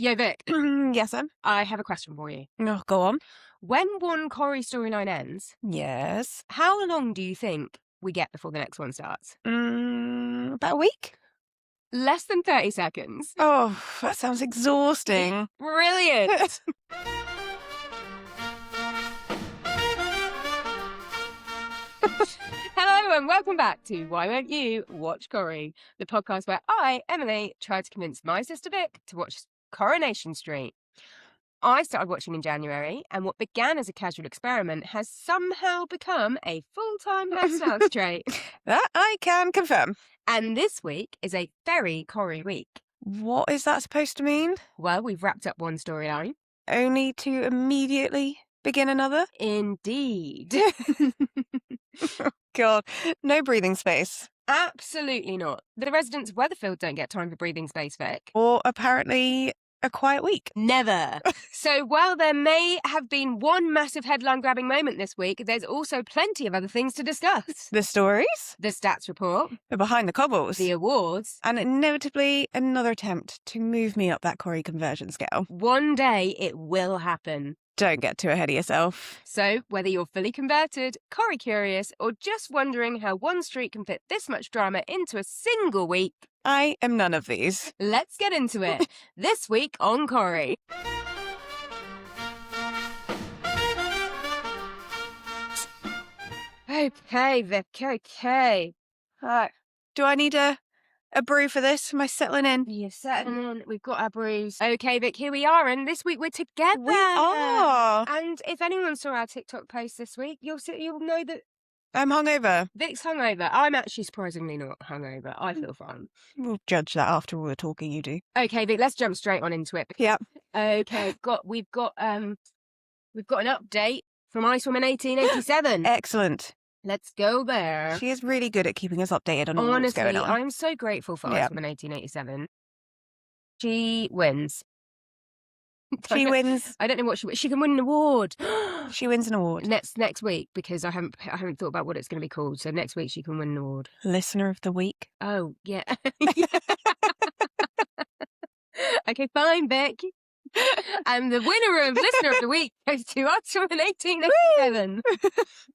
Yo, Vic, Yes, Em. I have a question for you. Oh, go on. When one Corrie storyline ends, Yes. how long do you think we get before the next one starts? About a week? Less than 30 seconds. Oh, that sounds exhausting. Brilliant. Hello and welcome back to Why Won't You Watch Corrie, the podcast where I, Emily, tried to convince my sister Vic to watch Coronation Street. I started watching in January, and what began as a casual experiment has somehow become a full-time lifestyle trait. That I can confirm. And this week is a very Corrie week. What is that supposed to mean? Well, we've wrapped up one storyline. Only to immediately begin another? Indeed. God, no breathing space. Absolutely not. The residents of Weatherfield don't get time for breathing space, Vic. Or apparently a quiet week. Never. So while there may have been one massive headline-grabbing moment this week, there's also plenty of other things to discuss. The stories, The stats report, the Behind the Cobbles, the awards, and inevitably another attempt to move me up that Corrie Conversion Scale. one day it will happen. Don't get too ahead of yourself. So, whether you're fully converted, Corrie-curious, or just wondering how one street can fit this much drama into a single week, I am none of these. let's get into it. This week on Corrie. Okay, Vic, okay. Do I need a brew for this? Am I settling in? You're settling in. We've got our brews. Okay, Vic, here we are, and this week we're together. We are. And if anyone saw our TikTok post this week, you'll know that I'm hungover. Vic's hungover. I'm actually surprisingly not hungover. I feel fine. We'll judge that after all the talking you do. Okay, Vic, let's jump straight on into it. Yep. Okay, we've got an update from Ice Woman 1887. Excellent. Let's go there. She is really good at keeping us updated on Honestly, what's going on. I'm so grateful for Ice Woman 1887. She wins. She wins. I don't know what she can win an award. She wins an award. Next week, because I haven't thought about what it's going to be called. So next week she can win an award. Listener of the week. Oh yeah. Okay, fine, Vic. And the winner of Listener of the Week goes to us from 1887.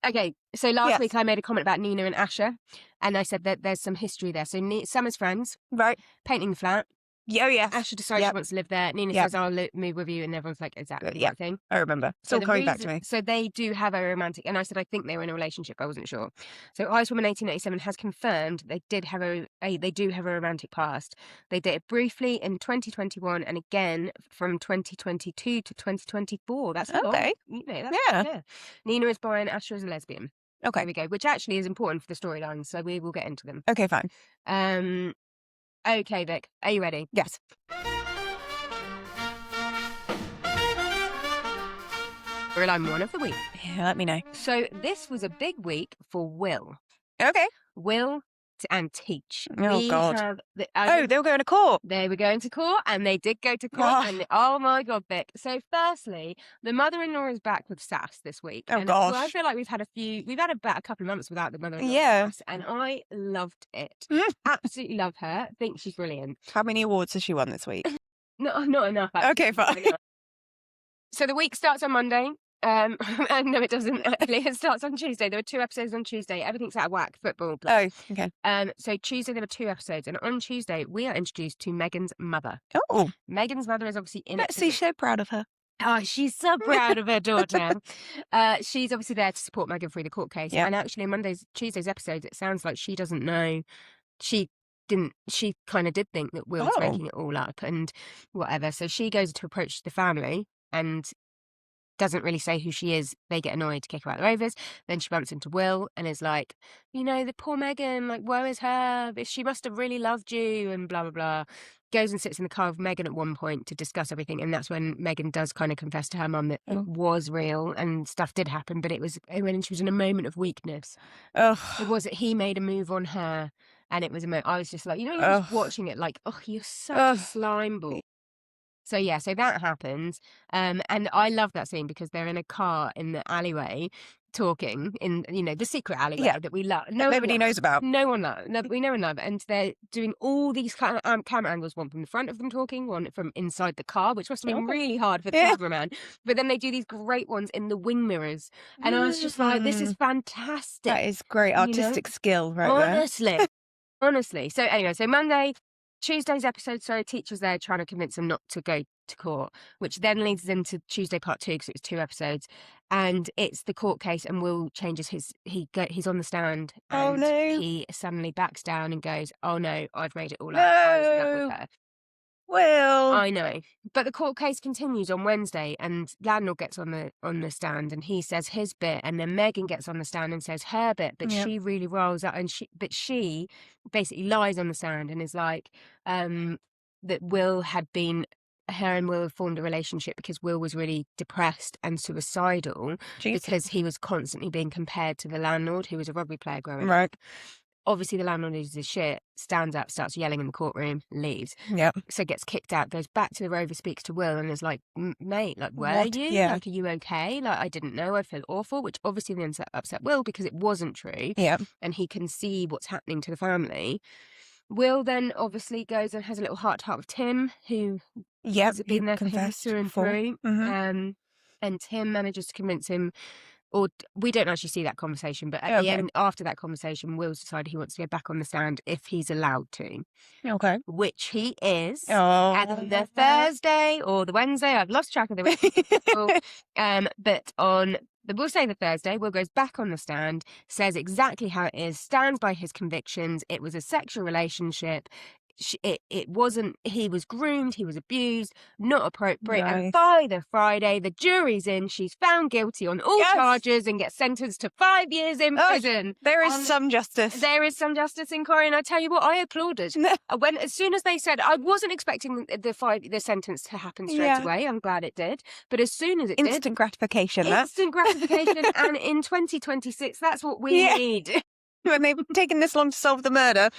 Okay, so last week I made a comment about Nina and Asher, and I said that there's some history there. So Summer's friends, right? Painting the flat. Oh, yeah. Asher decides she wants to live there. Nina says, I'll move with you. And everyone's like, exactly the right thing. I remember. It's all coming back to me. So they do have a romantic, and I said, I think they were in a relationship. I wasn't sure. So Ice Woman 1887 has confirmed they do have a romantic past. They dated briefly in 2021 and again from 2022 to 2024. That's okay. Yeah. Nina is bi and Asher is a lesbian. Okay. There we go. Which actually is important for the storyline. So we will get into them. Okay, fine. Okay, Vic, are you ready? Yes. Storyline one of the week. Yeah, let me know. So this was a big week for Will. Okay. Will and Teach. Oh, God. They were going to court. They were going to court, and they did go to court. And oh my God, Vic. So firstly, the mother-in-law is back with sass this week. Oh, gosh. Well, I feel like we've had about a couple of months without the mother-in-law. Yeah. Sass, and I loved it. Absolutely love her. Think she's brilliant. How many awards has she won this week? No, not enough. Actually. Okay, fine. So the week starts on Monday. No, it doesn't actually. It starts on Tuesday. There were 2 episodes on Tuesday. Everything's out of whack. Football. Oh, okay. So Tuesday there were 2 episodes, and on Tuesday we are introduced to Megan's mother. Oh, Megan's mother is obviously in. Let's see, she's so proud of her. Oh, she's so proud of her daughter. She's obviously there to support Megan through the court case. Yep. And actually, in Tuesday's episode, it sounds like she doesn't know. She kind of did think that Will's making it all up and whatever. So she goes to approach the family and doesn't really say who she is. They get annoyed to kick her out the Rovers. Then she bumps into Will and is like, the poor Megan, like, woe is her. She must have really loved you and blah, blah, blah. Goes and sits in the car with Megan at one point to discuss everything. And that's when Megan does kind of confess to her mum that it was real and stuff did happen, but it was when she was in a moment of weakness. It was that he made a move on her, and it was I was just like, you're just watching it like, you're such a slime ball. So yeah, so that happens. And I love that scene because they're in a car in the alleyway talking in, the secret alleyway that we love. Nobody knows about. No one loves. No, we know and love. And they're doing all these camera angles, one from the front of them talking, one from inside the car, which must have been really hard for the cameraman. But then they do these great ones in the wing mirrors. And I was just like, this is fantastic. That is great artistic skill right there. Honestly. So anyway, Tuesday's episode, teachers there trying to convince them not to go to court, which then leads us into Tuesday part 2, because it was 2 episodes, and it's the court case, and Will changes he's on the stand, and he suddenly backs down and goes, "Oh no, I've made it all up. I was in love with her." Well, I know, but the court case continues on Wednesday, and landlord gets on the stand, and he says his bit, and then Megan gets on the stand and says her bit, but she really rolls up, and she basically lies on the stand and is like, that Will had been. Her and Will formed a relationship because Will was really depressed and suicidal because he was constantly being compared to the landlord, who was a rugby player growing up. Obviously, the landlord loses his shit, stands up, starts yelling in the courtroom, leaves. So gets kicked out, goes back to the Rover, speaks to Will, and is like, "Mate, like, where are you? Like, are you okay? Like, I didn't know. I feel awful," which obviously then upset Will because it wasn't true. And he can see what's happening to the family. Will then obviously goes and has a little heart-to-heart with Tim, who has been there for him through and through. And Tim manages to convince him, or we don't actually see that conversation, but at the end, after that conversation, Will's decided he wants to go back on the stand if he's allowed to. Which he is. And the Thursday or the Wednesday, I've lost track of the week. But we'll say the Thursday, Will goes back on the stand, says exactly how it is, stands by his convictions. It was a sexual relationship. It wasn't, he was groomed, he was abused, not appropriate. And by the Friday, the jury's in, she's found guilty on all charges and gets sentenced to 5 years in prison. There is some justice. There is some justice in Corrie, and I tell you what, I applauded. As soon as they said, I wasn't expecting the sentence to happen straight away. I'm glad it did. But as soon as it did. Instant gratification. And in 2026, that's what we need. When they've taken this long to solve the murder,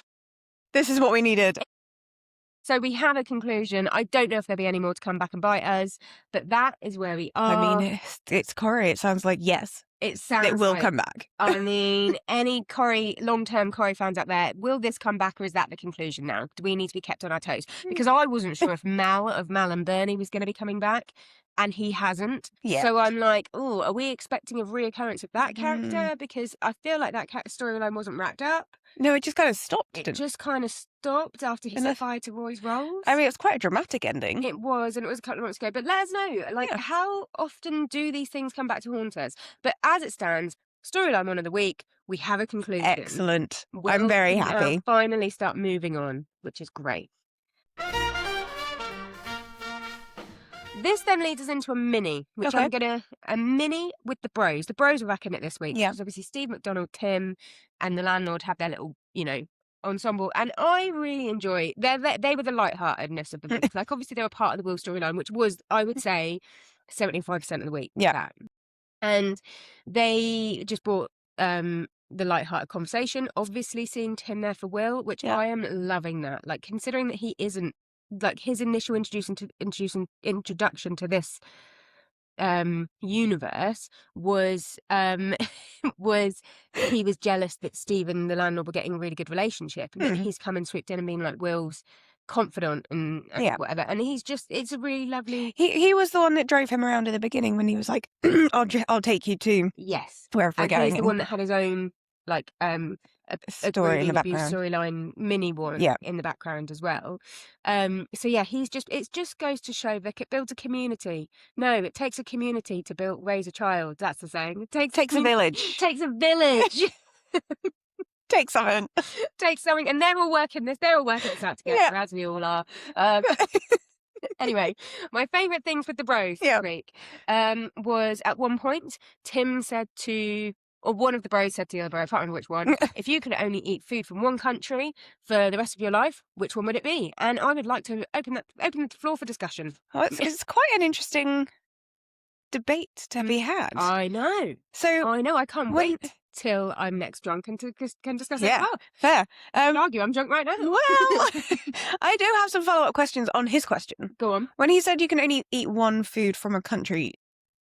this is what we needed. So we have a conclusion. I don't know if there'll be any more to come back and bite us, but that is where we are. I mean, it's Corrie. It sounds like, yes, it will come back. I mean, any long-term Corrie fans out there, will this come back, or is that the conclusion now? Do we need to be kept on our toes? Because I wasn't sure if Mal and Bernie was going to be coming back, and he hasn't. So I'm like, oh, are we expecting a reoccurrence of that character? Because I feel like that storyline wasn't wrapped up. No, it just kind of stopped. It just kind of stopped after he set fire to Roy's rolls. I mean, it's quite a dramatic ending. It was, and it was a couple of months ago. But let us know, how often do these things come back to haunt us? But as it stands, storyline one of the week, we have a conclusion. Excellent. I'm very happy. Finally start moving on, which is great. This then leads us into a mini, which a mini with the bros. The bros are back in it this week. Because obviously Steve McDonald, Tim, and the landlord have their little, ensemble. And I really enjoy, they were the lightheartedness of the week. Like, obviously they were part of the Will storyline, which was, I would say, 75% of the week. And they just brought the lighthearted conversation. Obviously seeing Tim there for Will, which I am loving that. Like, considering that he isn't, like, his initial introduction to this universe was he was jealous that Steve and the landlord were getting a really good relationship, and then he's come and swooped in and been like Will's confidant and whatever, and he's just, it's a really lovely. He was the one that drove him around in the beginning when he was like, I'll take you to wherever we're going. He's the one that had his own like a story in the background, storyline mini one in the background as well. So he's just, it just goes to show that it builds a community. No, it takes a community to raise a child. That's the saying. It takes a village. It takes a village. Take something. Take something, and they're all working this out together, as we all are. Anyway, my favourite things with the bros this week was, at one point, Tim said to, or one of the bros said to the other bro, I can't remember which one, if you could only eat food from one country for the rest of your life, which one would it be? And I would like to open the floor for discussion. Oh, it's quite an interesting debate to be had. I know. I can't wait till I'm next drunk and can discuss it. Yeah, fair. I'd argue I'm drunk right now. Well, I do have some follow-up questions on his question. Go on. When he said you can only eat one food from a country,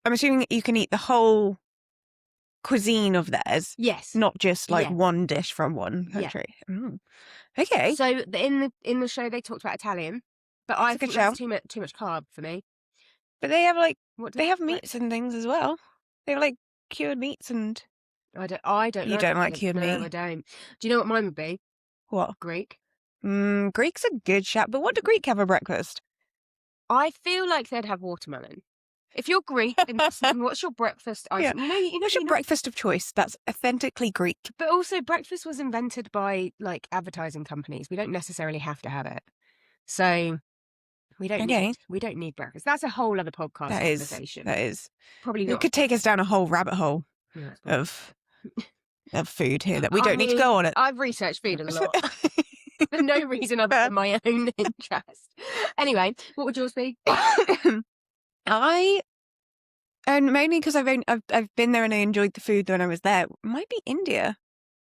I'm assuming you can eat the whole cuisine of theirs. Yes. Not just like one dish from one country. Yeah. Mm. Okay. So in the show they talked about Italian, but I thought that's too much carb for me. But they have like they have meats and things as well. They have like cured meats and. I don't. You don't like cured meat? No, I don't. Do you know what mine would be? What? Greek. Greek's a good shout. But what do Greek have for breakfast? I feel like they'd have watermelon. If you're Greek, then what's your breakfast item? Yeah. What's your breakfast of choice that's authentically Greek? But also, breakfast was invented by like advertising companies. We don't necessarily have to have it. So we don't need breakfast. That's a whole other podcast conversation. That is probably not. It could take us down a whole rabbit hole of food here that we don't need to go on it. I've researched food a lot. For no reason other than my own interest. Anyway, what would yours be? And mainly because I've been there and I enjoyed the food when I was there. It might be India.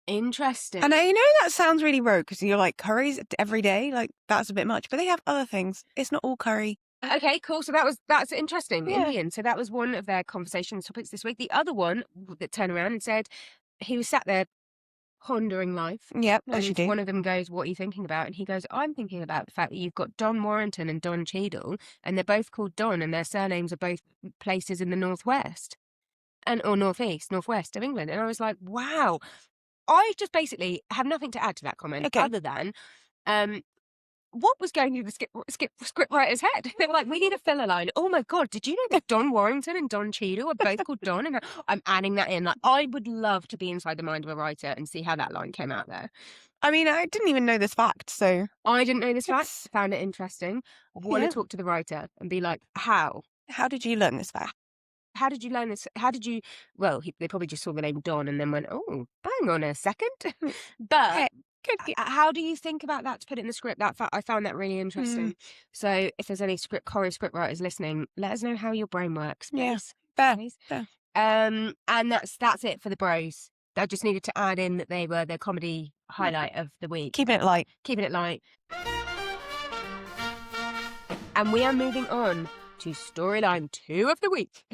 Interesting. And I know that sounds really rogue because you're like curries every day, like that's a bit much. But they have other things. It's not all curry. Okay, cool. So that's interesting. Yeah. Indian. So that was one of their conversation topics this week. The other one that turned around and said he was sat there pondering life. Yep, as you do. One of them goes, "What are you thinking about?" And he goes, "I'm thinking about the fact that you've got Don Warrington and Don Cheadle, and they're both called Don, and their surnames are both places in the northwest, or northwest of England." And I was like, "Wow!" I just basically have nothing to add to that comment other than, what was going through the script writer's head? They were like, "We need a filler line." Oh my God, did you know that Don Warrington and Don Cheadle are both called Don? And I'm adding that in. Like, I would love to be inside the mind of a writer and see how that line came out there. I mean, I didn't even know this fact, so. I didn't know this fact. Found it interesting. I want to talk to the writer and be like, how? How did you learn this fact? How did you learn this? They probably just saw the name Don and then went, "Oh, hang on a second." But how do you think about that to put it in the script? I found that really interesting. So if there's any Corrie script writers listening, let us know how your brain works, please. Yeah, fair. And that's it for the bros. I just needed to add in that they were the comedy highlight of the week. Keeping it light. And we are moving on to storyline 2 of the week.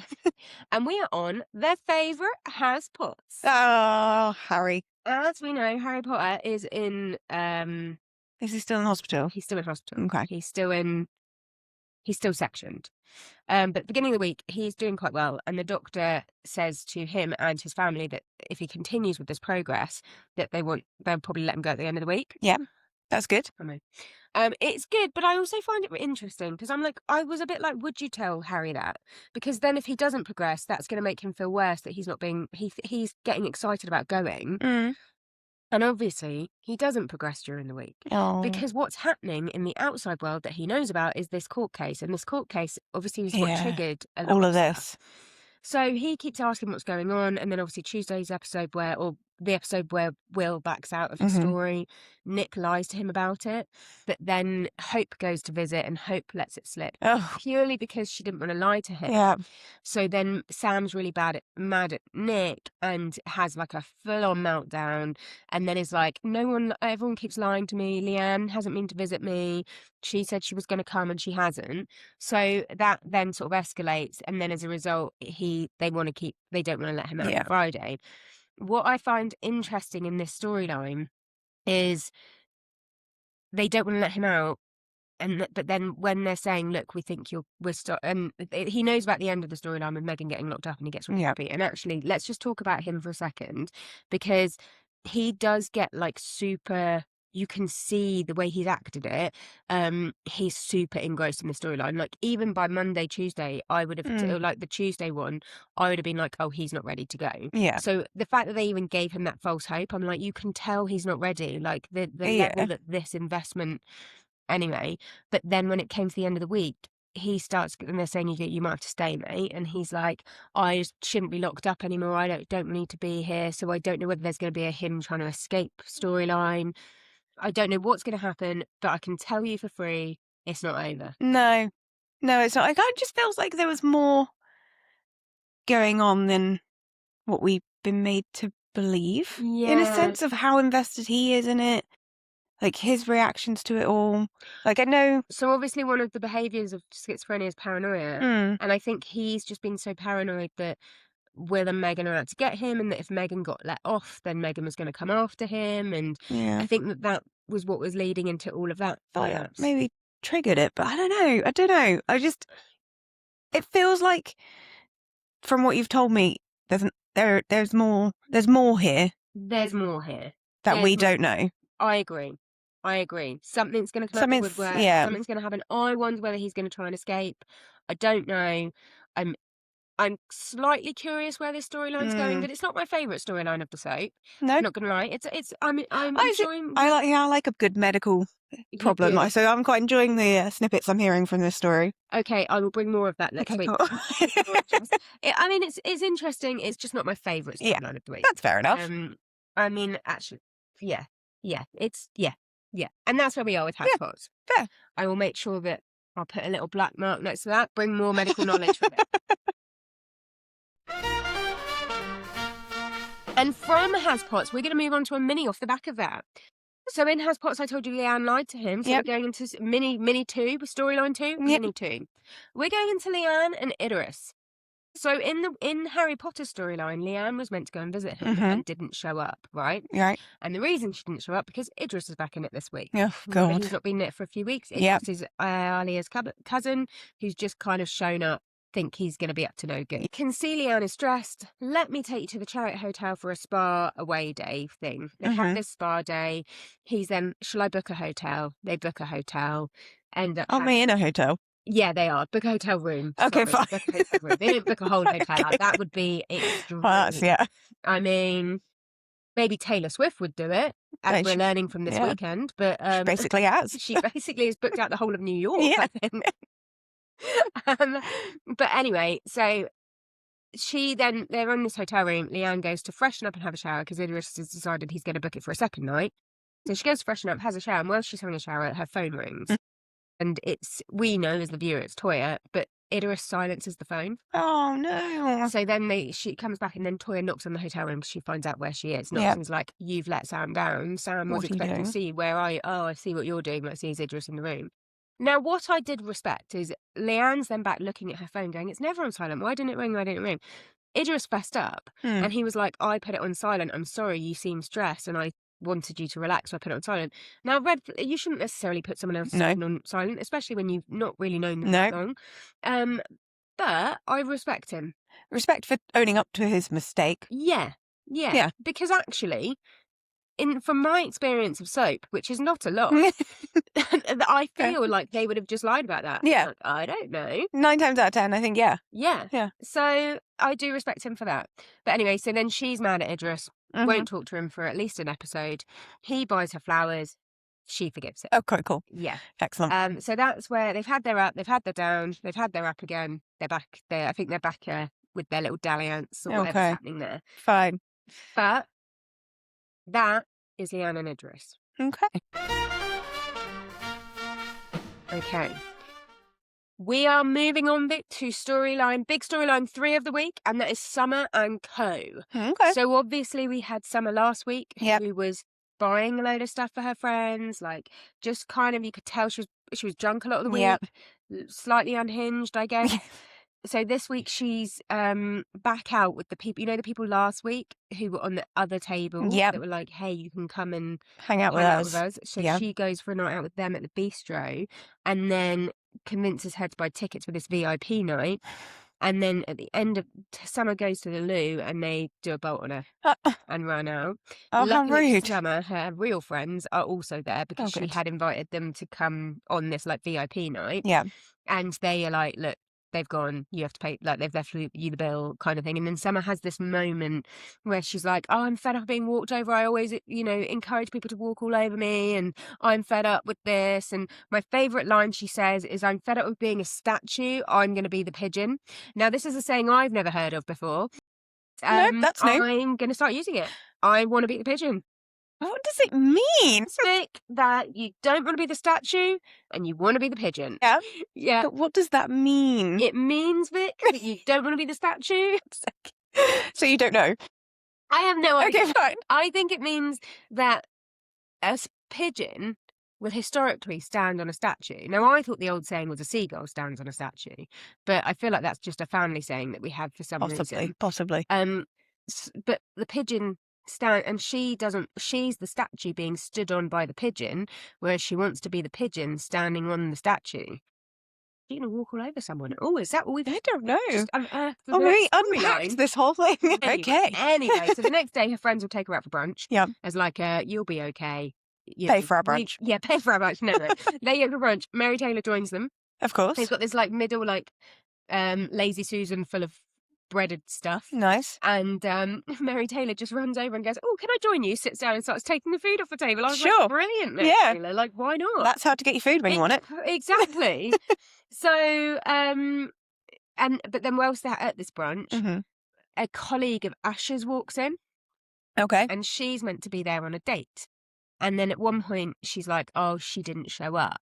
And we are on their favourite house pots. Oh, Harry. As we know, Harry Potter is in... Is he still in hospital? He's still in hospital. Okay. He's still sectioned. But at the beginning of the week, he's doing quite well. And the doctor says to him and his family that if he continues with this progress, that they'll probably let him go at the end of the week. Yeah, that's good. I know. It's good, but I also find it interesting because I was a bit like, would you tell Harry that? Because then if he doesn't progress, that's going to make him feel worse that he's getting excited about going. And obviously, he doesn't progress during the week. Oh. Because what's happening in the outside world that he knows about is this court case. And this court case obviously is what triggered all of this. So he keeps asking what's going on. And then obviously Tuesday's episode where Will backs out of his story, Nick lies to him about it. But then Hope goes to visit and Hope lets it slip. Purely because she didn't want to lie to him. Yeah. So then Sam's really mad at Nick and has like a full-on meltdown. And then is like, everyone keeps lying to me. Leanne hasn't been to visit me. She said she was going to come and she hasn't. So that then sort of escalates. And then as a result, they don't want to let him out on Friday. What I find interesting in this storyline is they don't want to let him out, but then when they're saying, "Look, we think and he knows about the end of the storyline with Megan getting locked up, and he gets really happy. And actually, let's just talk about him for a second because he does get like super. You can see the way he's acted it. He's super engrossed in the storyline. Like even by Monday, Tuesday, I would have like the Tuesday one. I would have been like, "Oh, he's not ready to go." Yeah. So the fact that they even gave him that false hope, I'm like, you can tell he's not ready. Like the level that this investment, anyway. But then when it came to the end of the week, he starts, and they're saying you might have to stay, mate. And he's like, "I shouldn't be locked up anymore. I don't need to be here." So I don't know whether there's going to be a him trying to escape storyline. I don't know what's going to happen, but I can tell you for free, it's not over. No, it's not. It just feels like there was more going on than what we've been made to believe. Yeah. In a sense of how invested he is in it, like his reactions to it all. Like I know. So obviously one of the behaviours of schizophrenia is paranoia. And I think he's just been so paranoid that Will and Meghan are out to get him, and that if Meghan got let off, then Meghan was going to come after him. And I think that was what was leading into all of that. Maybe triggered it, but I don't know. It feels like, from what you've told me, there's more here. There's more here that we don't know. I agree. Something's going to come out of the woodwork. Something's going to happen. I wonder whether he's going to try and escape. I don't know. I'm slightly curious where this storyline's going, but it's not my favourite storyline of the soap. No, I'm not going to lie. I'm enjoying. I like a good medical problem. So I'm quite enjoying the snippets I'm hearing from this story. Okay, I will bring more of that next week. Cool. It's interesting. It's just not my favourite storyline of the week. That's fair enough. Actually, yeah, and that's where we are with Haspots. Fair. I will make sure that I'll put a little black mark next to that. Bring more medical knowledge with it. And from Haspots, we're going to move on to a mini off the back of that. So in Haspots, I told you Leanne lied to him. So we're going into mini 2, storyline 2, mini 2. We're going into Leanne and Idris. So in Harry Potter's storyline, Leanne was meant to go and visit him and didn't show up, right? Right. And the reason she didn't show up because Idris is back in it this week. Yeah, God. He's not been in it for a few weeks. Idris is Alia's cousin who's just kind of shown up. Think he's going to be up to no good. You can see Leanne is stressed. Let me take you to the Chariot Hotel for a spa away day thing. They have this spa day. He's then, shall I book a hotel? They book a hotel. Aren't they in a hotel? Yeah, they are. Book a hotel room. Okay, fine. Book a hotel room. They don't book a whole hotel. Okay. That would be extreme. Well, I mean, maybe Taylor Swift would do it, as we're learning from this weekend. But she basically has. She basically has booked out the whole of New York, I think. But anyway, so they're in this hotel room. Leanne goes to freshen up and have a shower because Idris has decided he's going to book it for a second night. So she goes to freshen up, has a shower, and while she's having a shower, her phone rings. And we know as the viewer it's Toya, but Idris silences the phone. Oh no. So then she comes back, and then Toya knocks on the hotel room because she finds out where she is. Knocks and is like, "You've let Sam down. Sam was expecting to see you. Where are you? Oh, I see what you're doing. Let's see, is Idris in the room?" Now, what I did respect is Leanne's then back looking at her phone going, it's never on silent. Why didn't it ring? Why didn't it ring? Idris fessed up and he was like, I put it on silent. I'm sorry, you seem stressed and I wanted you to relax, so I put it on silent. Now, you shouldn't necessarily put someone else's phone on silent, especially when you've not really known them that long. But I respect him. Respect for owning up to his mistake. Yeah. Because actually, from my experience of soap, which is not a lot, I feel like they would have just lied about that. Yeah. Like, I don't know. 9 times out of 10, I think, yeah. So I do respect him for that. But anyway, so then she's mad at Idris, won't talk to him for at least an episode. He buys her flowers. She forgives it. Oh, quite cool. Yeah. Excellent. So that's where they've had their up, they've had their down, they've had their up again. They're back there. I think they're back with their little dalliance or whatever's happening there. Fine. But that is Leanne and Idris. Okay. We are moving on, Vic, to big storyline 3 of the week, and that is Summer and Co. Okay. So obviously we had Summer last week, who was buying a load of stuff for her friends, like just kind of, you could tell she was drunk a lot of the week, slightly unhinged, I guess. So this week she's back out with the people, the people last week who were on the other table that were like, hey, you can come and hang out with us. So she goes for a night out with them at the bistro and then convinces her to buy tickets for this VIP night. And then at the end of Summer goes to the loo and they do a bolt on her and run out. Oh, how rude. Summer, her real friends are also there because she had invited them to come on this like VIP night. Yeah. And they are like, look, they've gone, you have to pay, like they've left you the bill kind of thing. And then Summer has this moment where she's like, oh, I'm fed up being walked over. I always, encourage people to walk all over me and I'm fed up with this. And my favourite line she says is, I'm fed up with being a statue. I'm going to be the pigeon. Now, this is a saying I've never heard of before. No, that's new. I'm going to start using it. I want to be the pigeon. What does it mean? Vic, that you don't want to be the statue and you want to be the pigeon. Yeah? Yeah. But what does that mean? It means, Vic, that you don't want to be the statue. So you don't know? I have no idea. Okay, fine. I think it means that a pigeon will historically stand on a statue. Now, I thought the old saying was a seagull stands on a statue, but I feel like that's just a family saying that we have for some reason. Possibly. But the pigeon stand, and she's the statue being stood on by the pigeon, whereas she wants to be the pigeon standing on the statue. You're going to walk all over someone. Oh, is that what we've... I don't know. Just unearthed the we storyline. unpacked this whole thing. Okay. Anyway, so the next day her friends will take her out for brunch. Yeah. As like, you'll be okay. Pay for our brunch. Pay for our brunch. No. They go for brunch. Mary Taylor joins them. Of course. They've got this like middle, like, Lazy Susan full of breaded stuff. Nice. And Mary Taylor just runs over and goes, "Oh, can I join you?" Sits down and starts taking the food off the table. I was Sure. like, brilliant, Mary Taylor. Like, why not? That's how to get your food when you want it. Exactly. So, but then whilst they're at this brunch, a colleague of Asher's walks in. Okay. And she's meant to be there on a date. And then at one point she's like, "Oh, she didn't show up."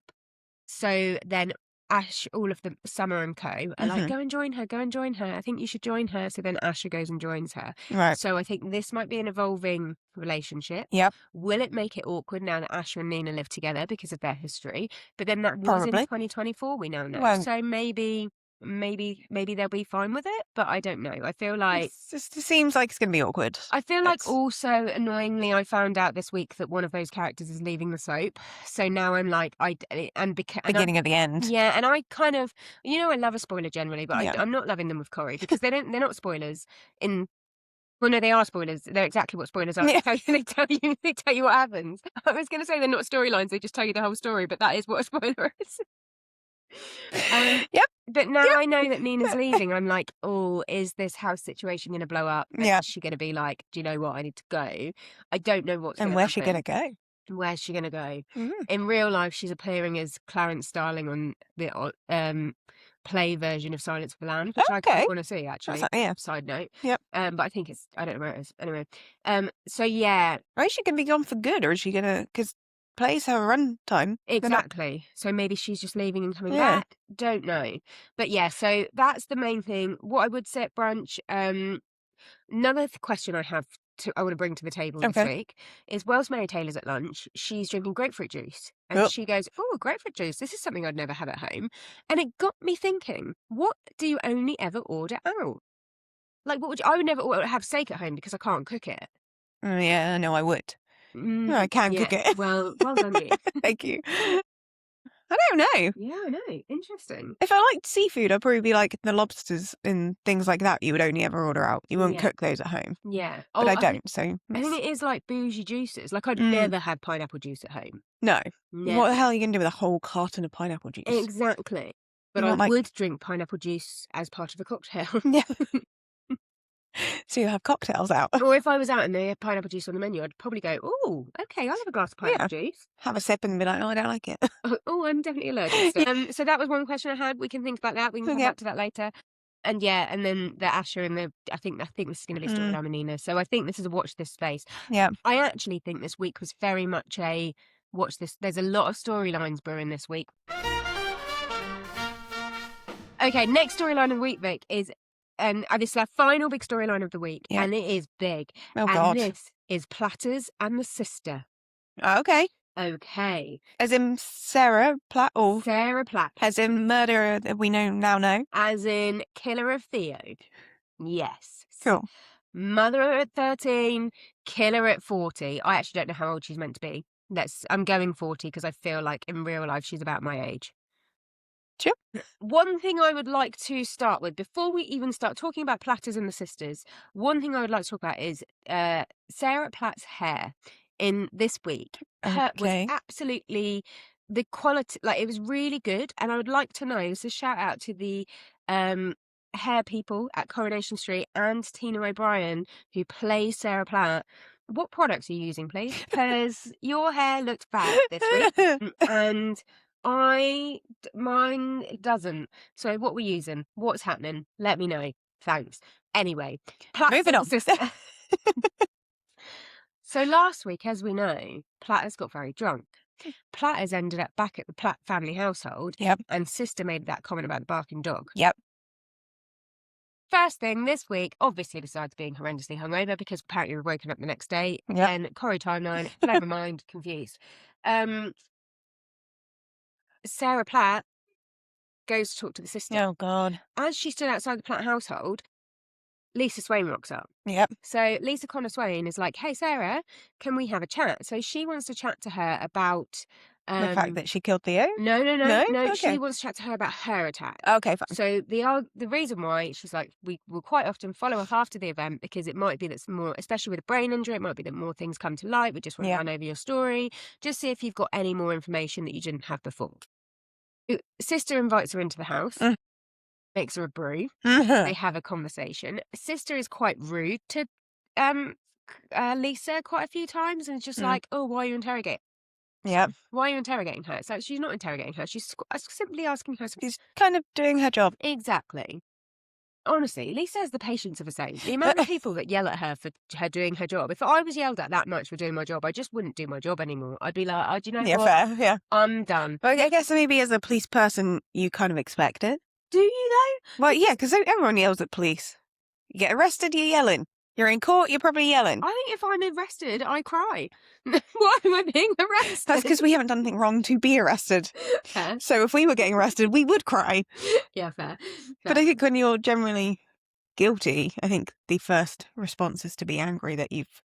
So then Ash, all of the Summer and co are like, go and join her. I think you should join her. So then Asher goes and joins her. Right. So I think this might be an evolving relationship. Yep. Will it make it awkward now that Asher and Nina live together because of their history? But then that was Probably. in 2024, we now know. Well, so maybe they'll be fine with it, but I don't know. I feel like it seems like it's going to be awkward. I feel like also annoyingly, I found out this week that one of those characters is leaving the soap. So now I'm like, beginning of the end. Yeah, and I kind of, I love a spoiler generally, but I'm not loving them with Corrie because they're not spoilers in. Well, no, they are spoilers. They're exactly what spoilers are. Yeah. They tell you what happens. I was going to say they're not storylines; they just tell you the whole story. But that is what a spoiler is. Yep. But now I know that Nina's leaving, I'm like, oh, is this house situation going to blow up? Yeah. Is she going to be like, do you know what? I need to go. I don't know what's and where's she going to go? Where's she going to go? In real life, she's appearing as Clarence Starling on the play version of Silence of the Lambs, which I quite want to see, actually. Side note. Yep. But I think I don't know where it is. Anyway. So yeah. Or is she going to be gone for good, or is she going to, because plays have a run time. Exactly. So maybe she's just leaving and coming back. Don't know. But yeah, so that's the main thing. What I would say at brunch, another question I want to bring to the table this week is whilst Mary Taylor's at lunch, she's drinking grapefruit juice. And she goes, "Oh, grapefruit juice. This is something I'd never have at home." And it got me thinking, what do you only ever order out? Like, I would never have steak at home because I can't cook it. Yeah, no, I would. I can cook it. Well done you. Thank you. I don't know. Yeah, I know. Interesting. If I liked seafood, I'd probably be like the lobsters and things like that. You would only ever order out. You won't cook those at home. Yeah. But I don't. I think it is like bougie juices. Like I'd never had pineapple juice at home. No. Never. What the hell are you going to do with a whole carton of pineapple juice? Exactly. But I would drink pineapple juice as part of a cocktail. Yeah. So you have cocktails out. Or if I was out and they had pineapple juice on the menu, I'd probably go, "Oh, okay, I'll have a glass of pineapple juice." Have a sip and be like, "Oh, I don't like it." Oh, I'm definitely allergic. So that was one question I had. We can think about that. We can come back to that later. And and then the Asher and I think this is going to be storyline with Nina. So I think this is a watch this space. Yeah. I actually think this week was very much a watch this. There's a lot of storylines brewing this week. Okay, next storyline of the week, Vic, is this is our final big storyline of the week, and it is big. Oh, God. And this is Platters and the Sister. Okay. Okay. As in Sarah Platt, or Sarah Platt. As in murderer that we now know. As in killer of Theo. Yes. Cool. Mother at 13, killer at 40. I actually don't know how old she's meant to be. I'm going 40 because I feel like in real life she's about my age. Sure. One thing I would like to start with, before we even start talking about Platters and the Sisters, one thing I would like to talk about is Sarah Platt's hair in this week. Was absolutely the quality, like it was really good. And I would like to know, so shout out to the hair people at Coronation Street and Tina O'Brien, who plays Sarah Platt. What products are you using, please? Because your hair looked bad this week. And mine doesn't. So what we're using, what's happening, let me know. Thanks. Anyway, moving on. So last week, as we know, Platters got very drunk. Platters ended up back at the Platt family household. Yep. And Sister made that comment about the barking dog. Yep. First thing this week, obviously besides being horrendously hungover, because apparently we've woken up the next day, and Corrie timeline, blow my mind, confused. Sarah Platt goes to talk to the sister. Oh, God. As she stood outside the Platt household, Lisa Swain rocks up. Yep. So Lisa Connor Swain is like, hey, Sarah, can we have a chat? So she wants to chat to her about... the fact that she killed Theo? No. No? Okay. She wants to chat to her about her attack. Okay, fine. So the reason why, she's like, we will quite often follow up after the event because it might be that's more, especially with a brain injury, it might be that more things come to light. We just want to run over your story. Just see if you've got any more information that you didn't have before. Sister invites her into the house. Makes her a brew. They have a conversation. Sister is quite rude to Lisa quite a few times, and it's just like, oh, why are you interrogating? Yeah. Why are you interrogating her? So she's not interrogating her. She's simply asking her. She's kind of doing her job. Exactly. Honestly, Lisa has the patience of a saint. The amount of people that yell at her for her doing her job. If I was yelled at that much for doing my job, I just wouldn't do my job anymore. I'd be like, oh, do you know what? Fair, yeah. I'm done. But I guess maybe as a police person, you kind of expect it. Do you though? Well, yeah, because everyone yells at police. You get arrested, you're yelling. You're in court, you're probably yelling. I think if I'm arrested, I cry. Why am I being arrested? That's because we haven't done anything wrong to be arrested. Fair. So if we were getting arrested, we would cry. Yeah, fair. But I think when you're generally guilty, I think the first response is to be angry that you've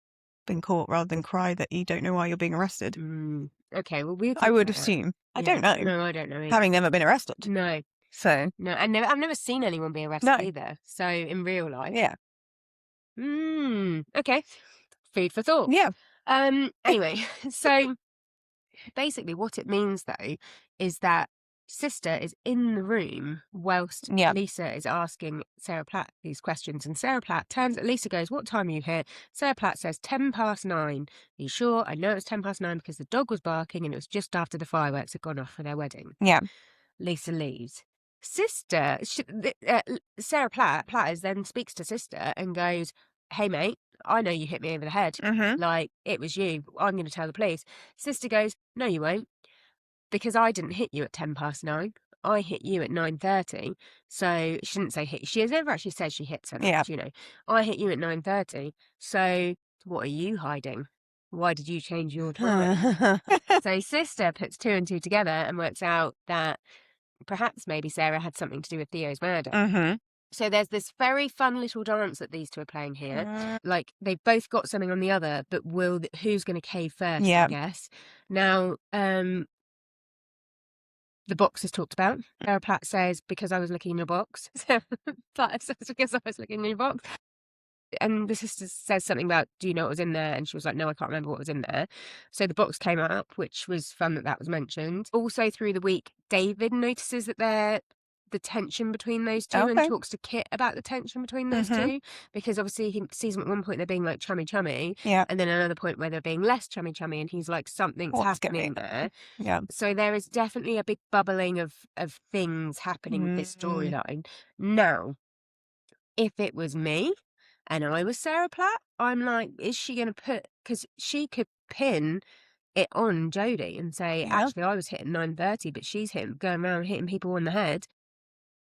been caught rather than cry that you don't know why you're being arrested. Okay, well, I would assume. I don't know. No, I don't know either. Having never been arrested. No. So. No, and I've never seen anyone be arrested either. So in real life. Yeah. Okay. Food for thought. Yeah. Anyway, so basically what it means though is that sister is in the room whilst Lisa is asking Sarah Platt these questions, and Sarah Platt Lisa goes, what time are you here? Sarah Platt says 9:10. Are you sure? I know it was 9:10 because the dog was barking and it was just after the fireworks had gone off for their wedding. Yeah. Lisa leaves. Sister, Sarah Platters then speaks to sister and goes, hey mate, I know you hit me over the head. Like, it was you. I'm going to tell the police. Sister goes, no you won't, because I didn't hit you at 9:10. I hit you at 9:30. So she didn't say hit. She has never actually said she hits her. You know, I hit you at 9:30. So what are you hiding? Why did you change your time? So sister puts two and two together and works out that perhaps maybe Sarah had something to do with Theo's murder. So there's this very fun little dance that these two are playing here. Like, they've both got something on the other, but who's going to cave first, I guess. Now, the box is talked about. Sarah Platt says, because I was looking in your box. Sarah Platt says, because I was looking in your box. And the sister says something about, do you know what was in there? And she was like, no, I can't remember what was in there. So the box came up, which was fun that was mentioned. Also through the week, David notices that the tension between those two and talks to Kit about the tension between those two, because obviously he sees them at one point they're being like chummy and then another point where they're being less chummy and he's like, something's happening there. So there is definitely a big bubbling of things happening with this storyline. Now, if it was me and I was Sarah Platt, I'm like, is she going to because she could pin it on Jodie and say, actually, I was hitting 9:30, but she's going around hitting people on the head.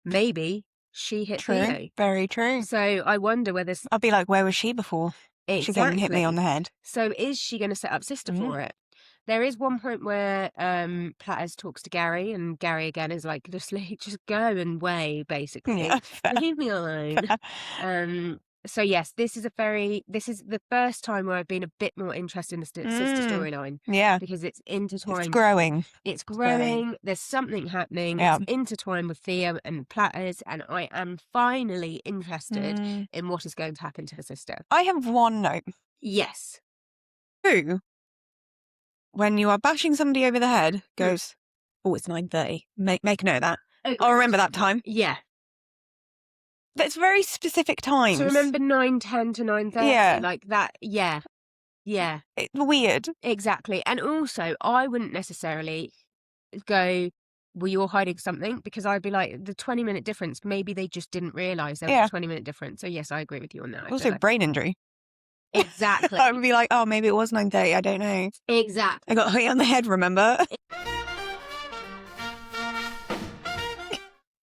Maybe she hit Theo. Very true. So I wonder whether... I'd be like, where was she before? She came and hit me on the head. So is she going to set up sister for it? There is one point where Platters talks to Gary, and Gary again is like, just go and weigh, basically. Leave me alone. So yes, this is the first time where I've been a bit more interested in the sister storyline. Yeah. Because it's intertwined. It's growing. There's something happening. It's intertwined with Theo and Platters, and I am finally interested in what is going to happen to her sister. I have one note. Yes. Who, when you are bashing somebody over the head, goes, oh, it's 9:30. Make a note of that. Okay. I'll remember that time. Yeah. That's very specific times. So remember 9:10 to 9:30, like that. Yeah. It's weird. Exactly. And also, I wouldn't necessarily go, well, you're hiding something, because I'd be like, the 20-minute difference, maybe they just didn't realise there was a 20-minute difference. So yes, I agree with you on that. Also, brain injury. Exactly. I would be like, oh, maybe it was 9:30. I don't know. Exactly. I got hit on the head, remember?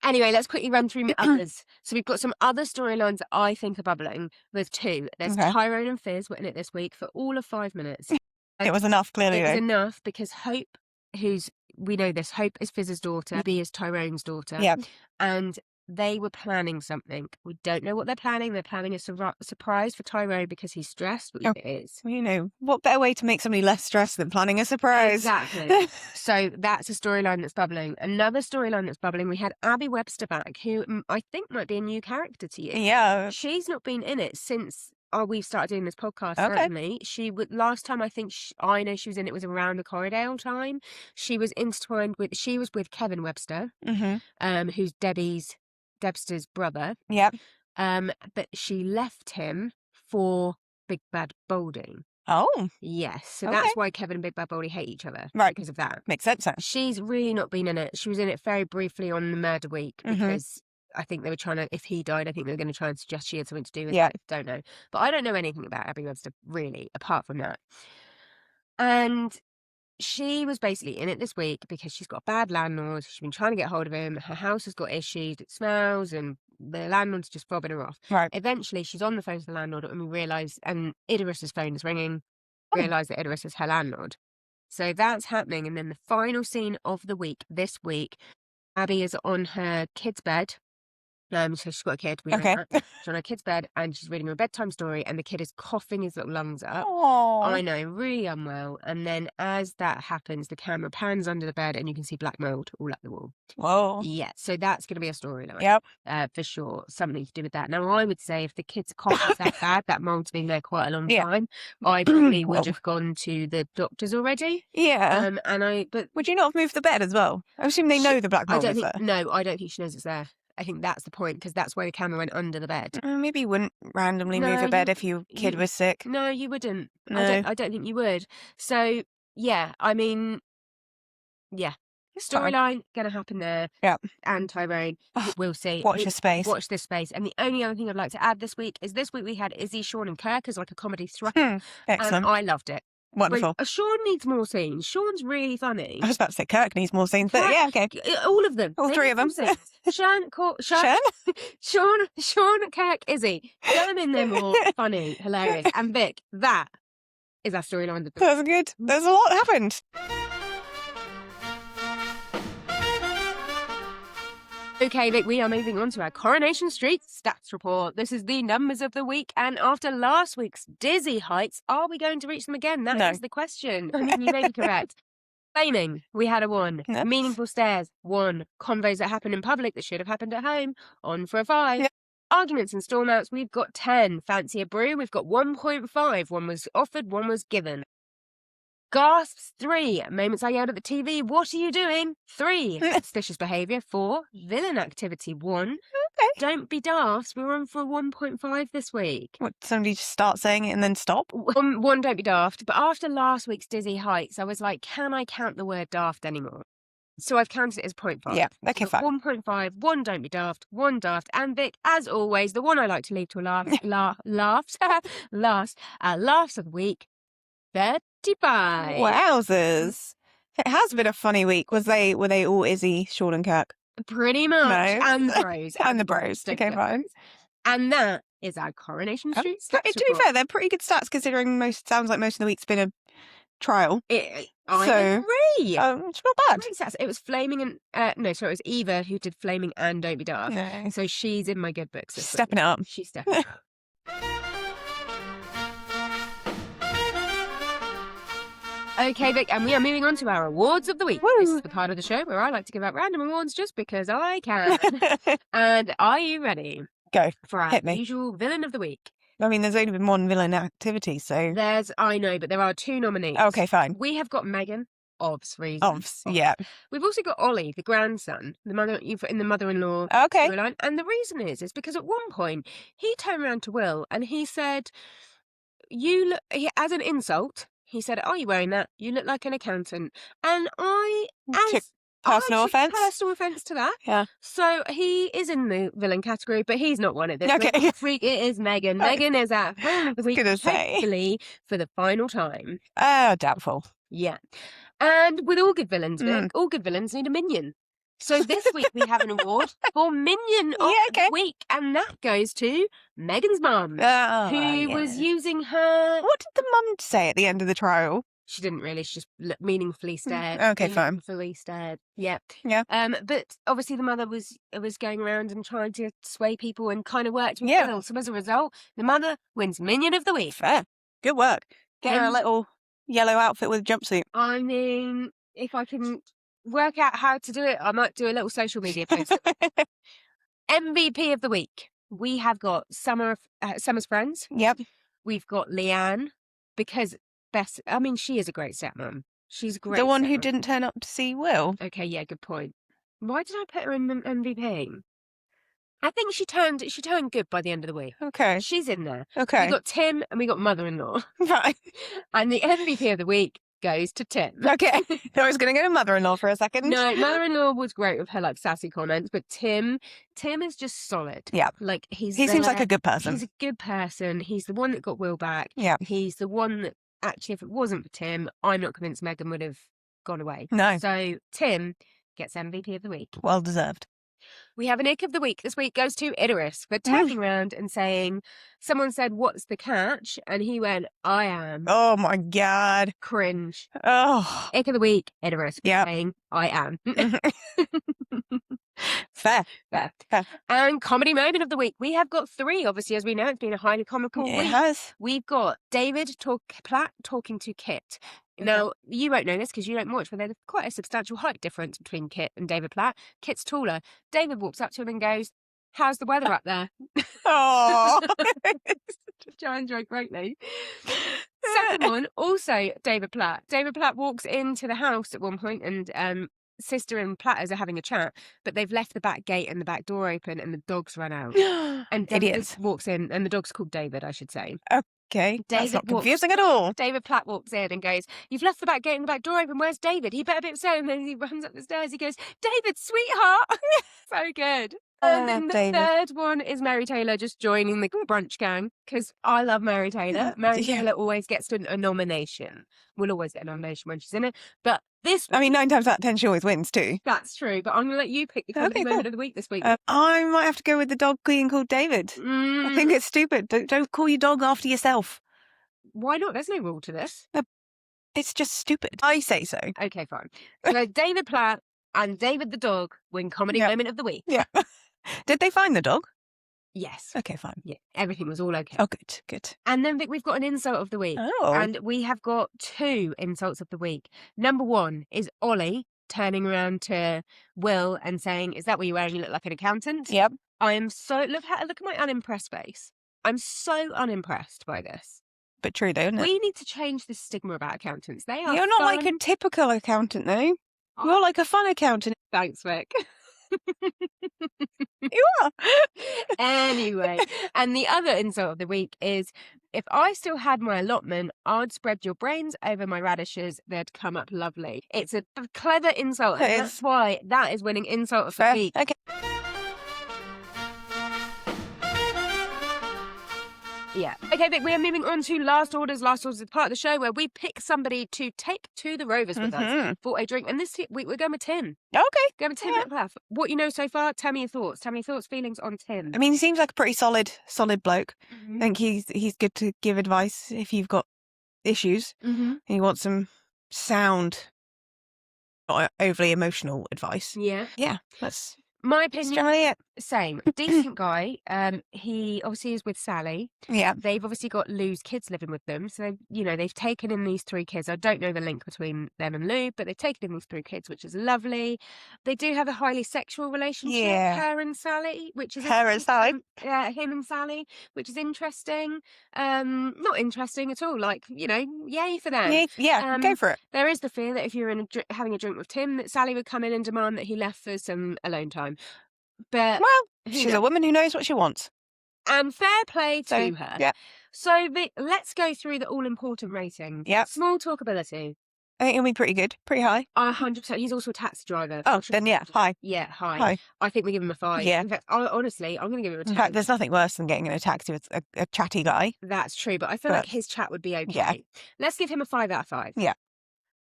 Anyway, let's quickly run through others. So we've got some other storylines that I think are bubbling. There's two. There's Tyrone and Fizz were in it this week for all of 5 minutes. It was enough, clearly. It was enough because Hope, who's we know this. Hope is Fizz's daughter. Abby is Tyrone's daughter. Yeah. And they were planning something. We don't know what they're planning. They're planning a surprise for Tyrone because he's stressed, which it is. Well, you know, what better way to make somebody less stressed than planning a surprise? Exactly. So that's a storyline that's bubbling. Another storyline that's bubbling, we had Abby Webster back, who I think might be a new character to you. Yeah. She's not been in it since we've started doing this podcast, Okay. certainly. She would, last time I think I know she was in it was around the Corriedale time. She was intertwined with, she was with Kevin Webster, who's Debster's brother. Yep. But she left him for Big Bad Baldy. Oh. Yes. So Okay. that's why Kevin and Big Bad Baldy hate each other. Right. Because of that. Makes sense then. She's really not been in it. She was in it very briefly on the murder week because I think they were trying to, if he died, I think they were going to try and suggest she had something to do with it. Don't know. But I don't know anything about Abby Webster, really, apart from that. And she was basically in it this week because she's got a bad landlord. She's been trying to get hold of him. Her house has got issues. It smells and the landlord's just fobbing her off. Right. Eventually, she's on the phone to the landlord and we realise, and Idris's phone is ringing, realise that Idris is her landlord. So that's happening. And then the final scene of the week, this week, Abby is on her kid's bed. So she's got a kid. We know that. She's on her kid's bed and she's reading her a bedtime story and the kid is coughing his little lungs up. Aww. I know, really unwell. And then as that happens, the camera pans under the bed and you can see black mould all up the wall. Whoa. Yeah, so that's going to be a storyline. Yep. For sure. Something to do with that. Now, I would say if the kid's cough is that bad, that mould's been there quite a long time, I probably would have gone to the doctors already. Yeah. But would you not have moved the bed as well? I assume they know the black mould is there. No, I don't think she knows it's there. I think that's the point, because that's why the camera went under the bed. Maybe you wouldn't randomly move a bed if your kid was sick. No, you wouldn't. No. I don't think you would. So, yeah, I mean, yeah. Storyline going to happen there. Yeah. And Tyrone, we'll see. Watch your space. Watch this space. And the only other thing I'd like to add this week is this week we had Izzy, Sean and Kirk as like a comedy thruple. Excellent. And I loved it. Wonderful. Sean needs more scenes. Sean's really funny. I was about to say Kirk needs more scenes, but yeah, okay. All of them. All three of them. Sean, Kirk, Izzy. Get them in there more. Funny, hilarious. And Vic, that is our storyline. That was good. There's a lot happened. Okay, Vic, we are moving on to our Coronation Street stats report. This is the numbers of the week, and after last week's dizzy heights, are we going to reach them again? That is the question. I mean, you may be correct. Flaming, we had a 1. Yep. Meaningful stares, 1. Convos that happen in public that should have happened at home, on for a 5. Yep. Arguments and stormouts, we've got 10. Fancy a brew, we've got 1.5. 1 was offered, 1 was given. Gasps, 3. Moments I yelled at the TV, what are you doing? 3. Suspicious behaviour, 4. Villain activity, 1. Okay. Don't be daft, we're on for a 1.5 this week. What, somebody just start saying it and then stop? 1, don't be daft. But after last week's dizzy heights, I was like, can I count the word daft anymore? So I've counted it as 0.5. Yeah, okay, so fine. 1.5, 1 don't be daft, 1 daft. And Vic, as always, the one I like to leave to laughs of the week, 35. Wowzers. It has been a funny week. Were they all Izzy, Sean and Kirk? Pretty much. No. And the bros. And the bros. Okay, fine. And that is our Coronation Street stats To be fair, they're pretty good stats considering sounds like most of the week's been a trial. I It's agree. not bad. Great stats. It was Flaming and it was Eva who did Flaming and Don't Be Daft. No. So she's in my good books. She's stepping it up. She's stepping it up. Okay, Vic, and we are moving on to our awards of the week. Woo. This is the part of the show where I like to give out random awards just because I can. And are you ready? Go. For our Hit me. usual villain of the week. I mean, there's only been one villain activity, so... I know, but there are 2 nominees. Okay, fine. We have got Megan, obvs reasons. Obvs, yeah. We've also got Ollie, the grandson, the mother-in-law Okay. storyline. And the reason is because at one point, he turned around to Will and he said, as an insult... He said, are you wearing that? You look like an accountant. And Personal offence? Personal offence to that. Yeah. So he is in the villain category, but he's not one at this Okay. week. It is Megan. Megan is at home of the week, hopefully for the final time. Doubtful. Yeah. And with all good villains, all good villains need a minion. So this week we have an award for Minion of the Week, and that goes to Megan's mum, who was using her... What did the mum say at the end of the trial? She didn't really. She just meaningfully stared. Okay, fine. Meaningfully stared. Yep. Yeah. But obviously the mother was going around and trying to sway people and kind of worked with Yeah. Will. So as a result, the mother wins Minion of the Week. Fair. Good work. Get her a little yellow outfit with a jumpsuit. I mean, if I can work out how to do it, I might do a little social media post. MVP of the week. We have got Summer's friends. Yep. We've got Leanne, because she is a great stepmom. She's a great. The one who stepmom. didn't turn up to see Will. Okay, yeah, good point. Why did I put her in MVP? I think she turned good by the end of the week. Okay. She's in there. Okay. We got Tim and we got mother-in-law. Right. And the MVP of the week goes to Tim. Okay. I was going to go to mother-in-law for a second. No, mother-in-law was great with her like sassy comments, but Tim is just solid. Yeah. Like he seems like a good person. He's a good person. He's the one that got Will back. Yeah. He's the one that actually, if it wasn't for Tim, I'm not convinced Megan would have gone away. No. So Tim gets MVP of the week. Well deserved. We have an ick of the week. This week goes to Idris for turning around and saying, someone said, "What's the catch?" And he went, "I am." Oh my God. Cringe. Oh. Ick of the week, Idris for Yeah. saying, "I am." Fair. And comedy moment of the week. We have got 3, obviously, as we know. It's been a highly comical week. It has. We've got David Platt talking to Kit. Now, you won't know this because you don't watch, but there's quite a substantial height difference between Kit and David Platt. Kit's taller. David walks up to him and goes, "How's the weather up there?" Oh. Which I enjoyed greatly. Second one, also David Platt. David Platt walks into the house at one point and sister and Platters are having a chat, but they've left the back gate and the back door open and the dogs run out. And David Idiots. walks in, and the dog's called David, I should say. Okay, that's not confusing at all. David Platt walks in and goes, "You've left the back gate and the back door open. Where's David? He better be upset." And then he runs up the stairs. He goes, "David, sweetheart." So good. And then the third one is Mary Taylor just joining the brunch gang, because I love Mary Taylor. Mary Taylor always gets a nomination. Will always get a nomination when she's in it. But this... I mean, 9 times out of 10 she always wins too. That's true, but I'm going to let you pick the comedy moment of the week this week. I might have to go with the dog being called David. I think it's stupid. Don't call your dog after yourself. Why not? There's no rule to this. It's just stupid. I say so. Okay, fine. So David Platt and David the dog win comedy moment of the week. Yeah. Did they find the dog? Yes. Okay, fine. Yeah, everything was all okay. Oh, good. And then we've got an insult of the week. Oh. And we have got 2 insults of the week. Number 1 is Ollie turning around to Will and saying, "Is that what you're wearing? You look like an accountant." Yep. I am so... Look at my unimpressed face. I'm so unimpressed by this. But true though, isn't it? We need to change the stigma about accountants. They are You're not like a typical accountant though. You're like a fun accountant. Thanks, Vic. You are. Anyway, and the other insult of the week is, "If I still had my allotment, I'd spread your brains over my radishes. They'd come up lovely." It's a clever insult, and that's why that is winning insult of the week. Okay. Yeah. Okay, Vic, we are moving on to Last Orders. Last Orders is part of the show where we pick somebody to take to the Rovers with us for a drink. And this week we're going with Tim. Okay. Going with Tim Metcalf. What you know so far, tell me your thoughts. Tell me your thoughts, feelings on Tim. I mean, he seems like a pretty solid bloke. I think he's good to give advice if you've got issues. And you want some sound, not overly emotional advice. Yeah. Yeah, that's my opinion. generally it. Same. Decent guy. He obviously is with Sally. Yeah. They've obviously got Lou's kids living with them. So, they've taken in these 3 kids. I don't know the link between them and Lou, but they've taken in these 3 kids, which is lovely. They do have a highly sexual relationship, her and Sally, which is... Her and Sally. Him and Sally, which is interesting. Not interesting at all. Like, yay for them. Yeah, go for it. There is the fear that if you're having a drink with Tim, that Sally would come in and demand that he left for some alone time. But she's a woman who knows what she wants. And fair play to her. Yeah. So let's go through the all-important rating. Yeah. Small talkability. I think it'll be pretty good. Pretty high. 100%. He's also a taxi driver. Oh, then high. Yeah, high. I think we give him a 5. Yeah. In fact, honestly, I'm going to give him a 10. In fact, there's nothing worse than getting in a taxi with a chatty guy. That's true, but I feel like his chat would be okay. Yeah. Let's give him a 5 out of 5. Yeah.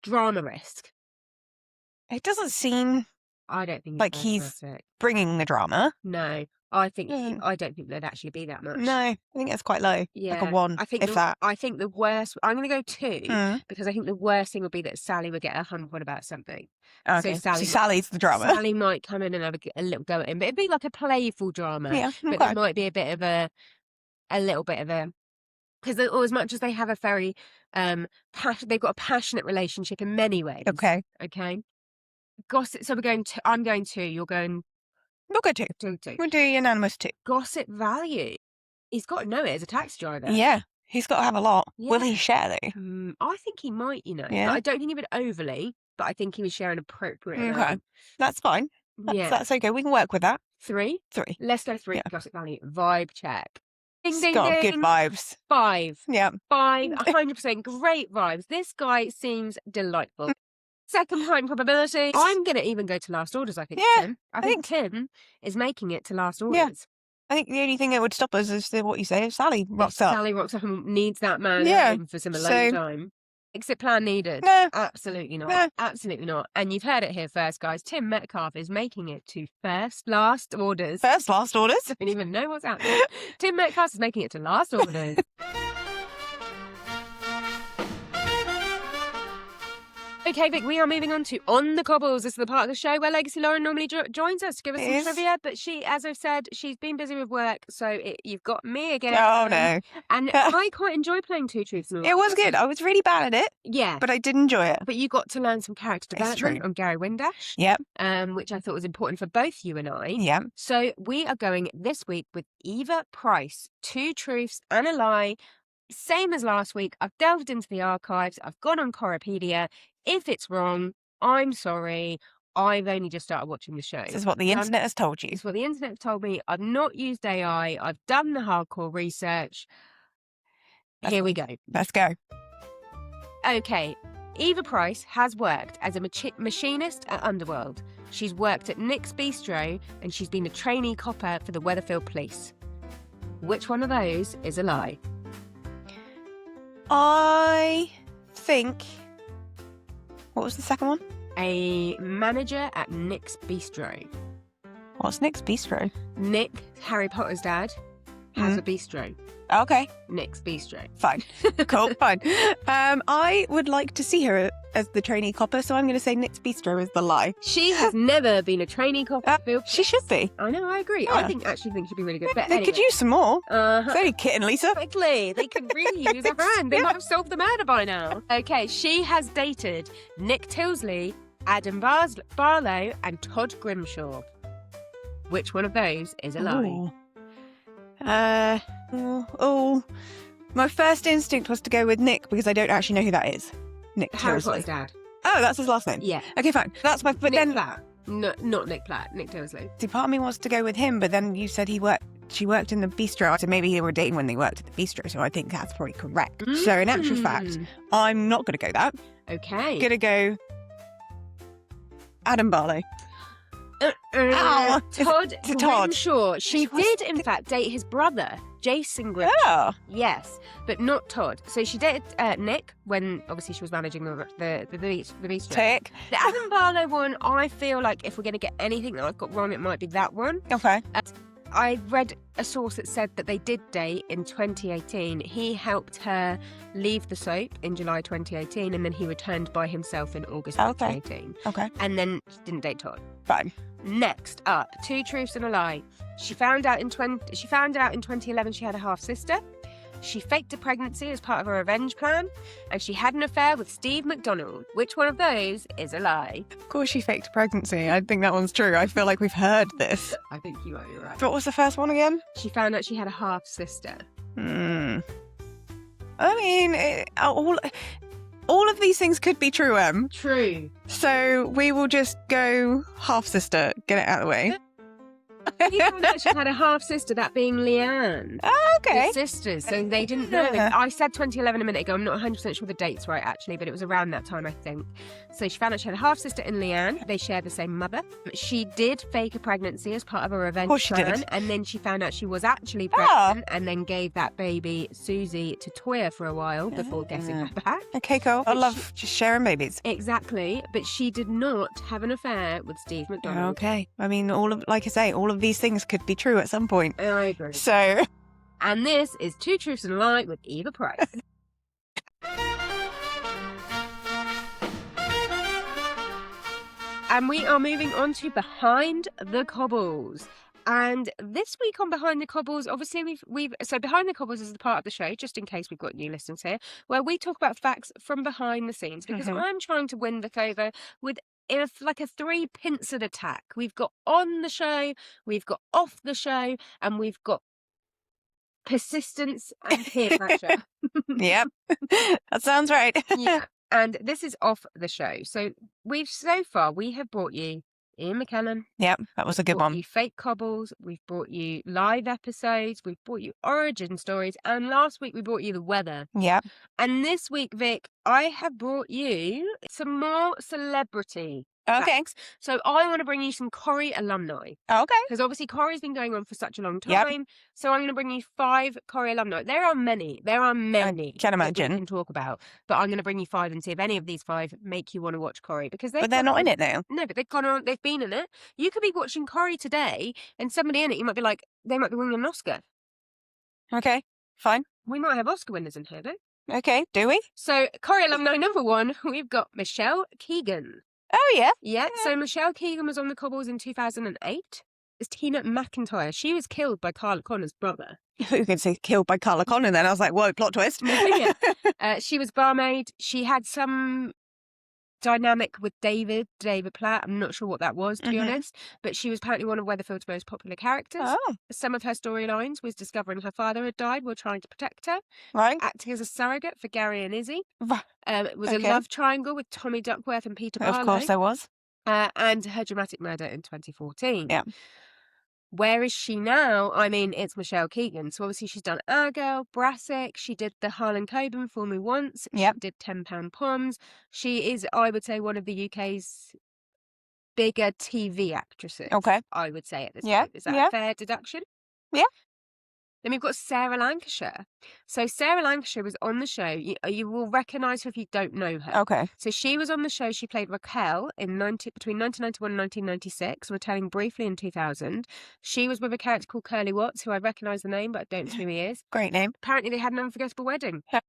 Drama risk. It doesn't seem I don't think like he's bringing the drama. No. I don't think there'd actually be that much. No, I think that's quite low. Yeah. Like a 1, if that. I think the worst, I'm going to go 2 because I think the worst thing would be that Sally would get a hump on about something. Okay. So Sally's the drama. Sally might come in and have a little go at him, but it'd be like a playful drama. Yeah. But there might be a little bit of a, because as much as they have a very, they've got a passionate relationship in many ways. Okay. Gossip. So I'm going 2. You're going. We'll go 2. 2. We'll do unanimous 2. Gossip value. He's got to know it as a taxi driver. Yeah. He's got to have a lot. Yeah. Will he share though? I think he might, Yeah. I don't think he would overly, but I think he would share an appropriate amount. Okay. That's fine. That's okay. We can work with that. 3? 3. Let's go 3. Yeah. Gossip value. Vibe check. Ding, It's ding, got ding. good vibes. 5. Yeah. 5. 100% great vibes. This guy seems delightful. Second point probability. I'm going to even go to last orders, I think, Tim. I think Tim is making it to last orders. Yeah. I think the only thing that would stop us is what you say, if Sally rocks up. Sally rocks up and needs that man home for some alone time. Exit plan needed. No. Absolutely not. No. Absolutely not. And you've heard it here first, guys. Tim Metcalfe is making it to last orders. Last orders? I don't even know what's happening. Tim Metcalfe is making it to last orders. Okay, Vic, we are moving on to On the Cobbles. This is the part of the show where Legacy Lauren normally joins us to give us some trivia, but she, as I've said, she's been busy with work, so you've got me again. Oh, no. And I quite enjoy playing Two Truths and a Lie. It was good. I was really bad at it. Yeah. But I did enjoy it. But you got to learn some character development on Gary Windash. Yep. Which I thought was important for both you and I. Yep. So we are going this week with Eva Price, Two Truths and a Lie. Same as last week, I've delved into the archives. I've gone on Corriepedia. If it's wrong, I'm sorry. I've only just started watching the show. This is what the internet has told you. It's what the internet has told me. I've not used AI. I've done the hardcore research. Here we go. Let's go. Okay. Eva Price has worked as a machinist at Underworld. She's worked at Nick's Bistro and she's been a trainee copper for the Weatherfield Police. Which one of those is a lie? I think... What was the second one? A manager at Nick's Bistro. What's Nick's Bistro? Nick, Harry Potter's dad, has a bistro. Okay. Nick's Bistro. Fine. Cool, fine. I would like to see her as the trainee copper, so I'm going to say Nick's Bistro is the lie. She has never been a trainee copper. She should be. I know, I agree. Yeah. I actually think she'd be really good. But they anyway. could use some more. It's only Kit and Lisa. Quickly. They could really use a hand. They might have solved the murder by now. Okay, she has dated Nick Tilsley, Adam Barlow, and Todd Grimshaw. Which one of those is a lie? My first instinct was to go with Nick because I don't actually know who that is. Nick Harry Tilsley. Potter's dad. Oh, that's his last name. Yeah. Okay, fine. That's my. But Nick then Platt. No, not Nick Platt. Nick Tilsley. See, part of me wants to go with him, but then you said she worked in the bistro, so maybe they were dating when they worked at the bistro. So I think that's probably correct. So in actual fact, I'm not going to go that. Okay. Going to go Adam Barlow. Todd Grimshaw. She did, in fact, date his brother, Jason Grimshaw. Oh. Yes, but not Todd. So she dated Nick when, obviously, she was managing the bistro. Tick. The Adam Barlow one, I feel like if we're going to get anything that I've got wrong, it might be that one. Okay. I read a source that said that they did date in 2018. He helped her leave the soap in July 2018, and then he returned by himself in August 2018. Okay. And then she didn't date Todd. Fine. Next up, Two Truths and a Lie. She found out in 2011 she had a half sister. She faked a pregnancy as part of a revenge plan, and she had an affair with Steve McDonald. Which one of those is a lie? Of course she faked a pregnancy. I think that one's true. I feel like we've heard this. I think you are right. What was the first one again? She found out she had a half sister. I mean, all of these things could be true, Em. True. So we will just go half sister. Get it out of the way. He found out she had a half sister, that being Leanne. Oh, okay. They're sisters, so they didn't know. I said 2011 a minute ago. I'm not 100% sure the date's right, actually, but it was around that time, I think. So she found out she had a half sister in Leanne. They share the same mother. She did fake a pregnancy as part of a revenge plan, and then she found out she was actually pregnant, and then gave that baby Susie to Toya for a while before getting her back. Okay, cool. I love just sharing babies. Exactly, but she did not have an affair with Steve McDonald. Okay. I mean, like I say, all all of these things could be true at some point. I agree. So... And this is Two Truths and a Lie with Eva Price. And we are moving on to Behind the Cobbles. And this week on Behind the Cobbles, obviously so Behind the Cobbles is the part of the show, just in case we've got new listeners here, where we talk about facts from behind the scenes, because I'm trying to win Vic over with like a 3-pincered attack. We've got on the show, we've got off the show, and we've got persistence and peer pressure. Yep, that sounds right. Yeah. And this is off the show. So we have brought you Ian McKellen. Yep, that was a good one. We've brought you fake cobbles. We've brought you live episodes. We've brought you origin stories. And last week we brought you the weather. Yep. And this week, Vic, I have brought you some more celebrity facts. So I want to bring you some Corrie alumni. Okay. Because obviously Corrie's been going on for such a long time. Yep. So I'm going to bring you 5 Corrie alumni. There are many. I can imagine. That we can talk about. But I'm going to bring you 5 and see if any of these 5 make you want to watch Corrie. Because they're not in it now. No, but they've been in it. You could be watching Corrie today and somebody in it, you might be like, they might be winning an Oscar. Okay, fine. We might have Oscar winners in here, though. Okay, do we? So Corrie alumni number 1, we've got Michelle Keegan. Oh, yeah. Yeah, so Michelle Keegan was on the Cobbles in 2008. It's Tina McIntyre. She was killed by Carla Connor's brother. You can say killed by Carla Connor then. I was like, whoa, plot twist. Yeah. She was barmaid. She had some dynamic with David Platt. I'm not sure what that was, to be honest. But she was apparently one of Weatherfield's most popular characters. Oh. Some of her storylines was discovering her father had died while trying to protect her. Right. Acting as a surrogate for Gary and Izzy. It was a love triangle with Tommy Duckworth and Peter Barlow. Of course there was. And her dramatic murder in 2014. Yeah. Where is she now? I mean, it's Michelle Keegan. So obviously she's done Our Girl, Brassic. She did the Harlan Coben Fool Me Once. Yep. She did £10 Poms. She is, I would say, one of the UK's bigger TV actresses. Okay. I would say at this point. Is that a fair deduction? Yeah. Then we've got Sarah Lancashire. So Sarah Lancashire was on the show. You will recognise her if you don't know her. Okay. So she was on the show. She played Raquel between 1991 and 1996, returning briefly in 2000. She was with a character called Curly Watts, who I recognise the name, but I don't know who he is. Great name. Apparently they had an unforgettable wedding. Yeah.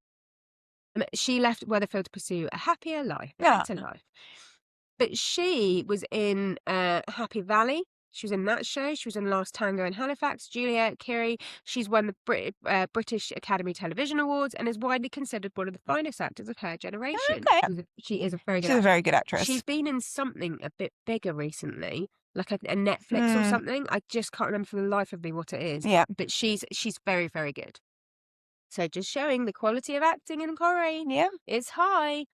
She left Weatherfield to pursue a happier life. Better life. But she was in Happy Valley. She was in that show. She was in Last Tango in Halifax. Juliet Curie. She's won the British Academy Television Awards and is widely considered one of the finest actors of her generation. Okay. She is a very good. She's a very good actress. She's been in something a bit bigger recently, like a Netflix or something. I just can't remember for the life of me what it is. Yeah. But she's very, very good. So just showing the quality of acting in Corrie. Yeah. It's high.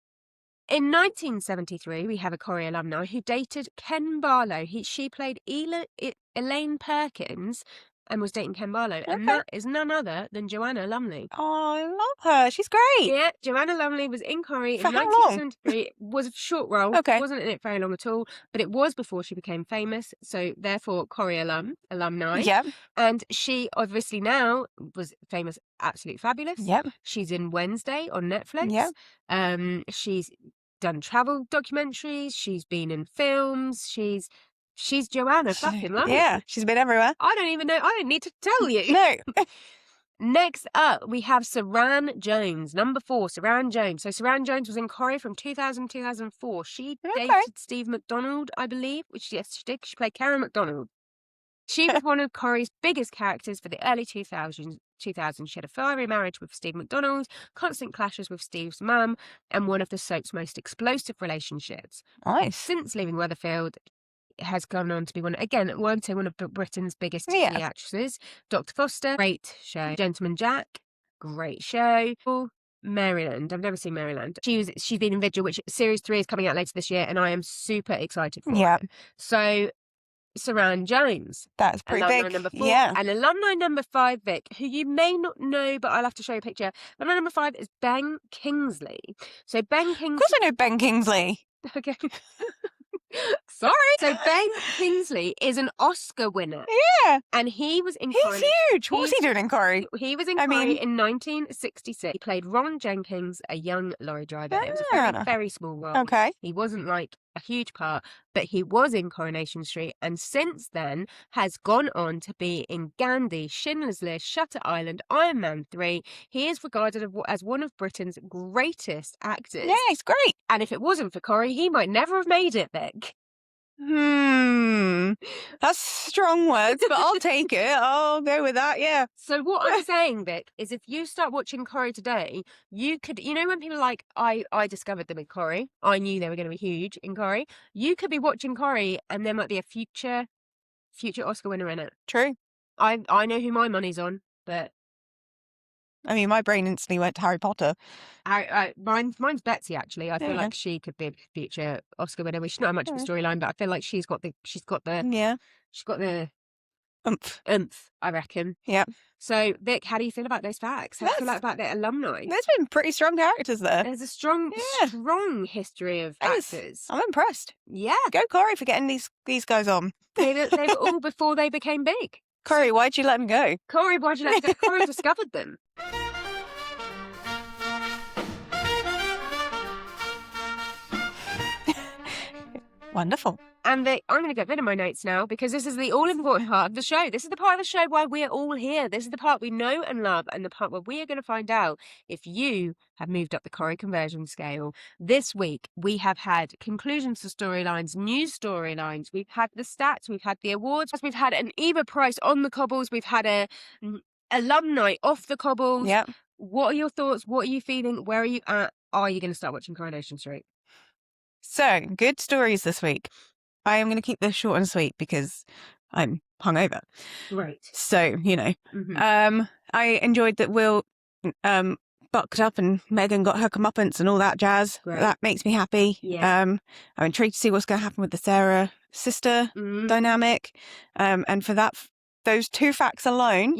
In 1973, we have a Corrie alumni who dated Ken Barlow. She played Elaine Perkins and was dating Ken Barlow. Okay. And that is none other than Joanna Lumley. Oh, I love her. She's great. Yeah, Joanna Lumley was in Corrie for in how 1973. It was a short role. Okay. Wasn't in it very long at all. But it was before she became famous. So therefore, Corrie alumni. Yeah. And she obviously now was famous, absolutely fabulous. Yep. She's in Wednesday on Netflix. Yep. She's done travel documentaries. She's been in films. She's Joanna fucking Lumley. Yeah, she's been everywhere. I don't even know. I don't need to tell you. No. Next up, we have Saran Jones, number 4, Saran Jones. So Saran Jones was in Corrie from 2000 to 2004. She dated Steve McDonald, I believe, which, yes, she did. She played Karen McDonald. She was one of Corrie's biggest characters for the early 2000s. She had a fiery marriage with Steve McDonald, constant clashes with Steve's mum, and one of the soap's most explosive relationships. Nice. Since leaving Weatherfield, has gone on to be one of Britain's biggest TV actresses. Dr. Foster, great show. Gentleman Jack, great show. Maryland, I've never seen Maryland. She's been in Vigil, which series 3 is coming out later this year, and I am super excited for it. So Saran Jones. That's pretty big. Number 4. Yeah. And alumni number 5, Vic, who you may not know, but I'll have to show you a picture. Alumni number 5 is Ben Kingsley. So Ben Kingsley. Of course I know Ben Kingsley. Okay. Sorry. So Ben Kingsley is an Oscar winner. Yeah. And he was in He's huge. What was he doing in Corrie? He was in Corrie in 1966. He played Ron Jenkins, a young lorry driver. It was a very, very small role. Okay. He wasn't like a huge part, but he was in Coronation Street, and since then has gone on to be in Gandhi, Schindler's List, Shutter Island, Iron Man 3. He is regarded as one of Britain's greatest actors. Yeah, he's great. And if it wasn't for Corrie, he might never have made it, Vic. That's strong words, but I'll take it. I'll go with that, yeah. So what I'm saying, Vic, is if you start watching Corrie today, you could, when people are like, I discovered them in Corrie, I knew they were going to be huge in Corrie, you could be watching Corrie and there might be a future Oscar winner in it. True. I know who my money's on, but... I mean, my brain instantly went to Harry Potter. Mine's Betsy, actually. I feel like she could be a future Oscar winner. We should not have much of a storyline, but I feel like she's got the oomph, I reckon. Yeah. So, Vic, how do you feel about those facts? How do you feel about the alumni? There's been pretty strong characters there. There's a strong history of actors. I'm impressed. Yeah. Go Corrie for getting these guys on. They were all before they became big. Corrie, why'd you let them go? Corrie, why'd you let them go? Corrie discovered them. Wonderful. And I'm going to get rid of my notes now because this is the all-important part of the show. This is the part of the show why we're all here. This is the part we know and love, and the part where we are going to find out if you have moved up the Corrie Conversion Scale. This week, we have had conclusions to storylines, new storylines. We've had the stats. We've had the awards. We've had an Eva Price on the cobbles. We've had a alumni off the cobbles. Yep. What are your thoughts? What are you feeling? Where are you at? Are you going to start watching Coronation Street? So, good stories this week. I am going to keep this short and sweet because I'm hungover. Right. So, I enjoyed that Will bucked up and Megan got her comeuppance and all that jazz. Great. That makes me happy. Yeah. I'm intrigued to see what's going to happen with the Sarah sister dynamic. And for those two facts alone,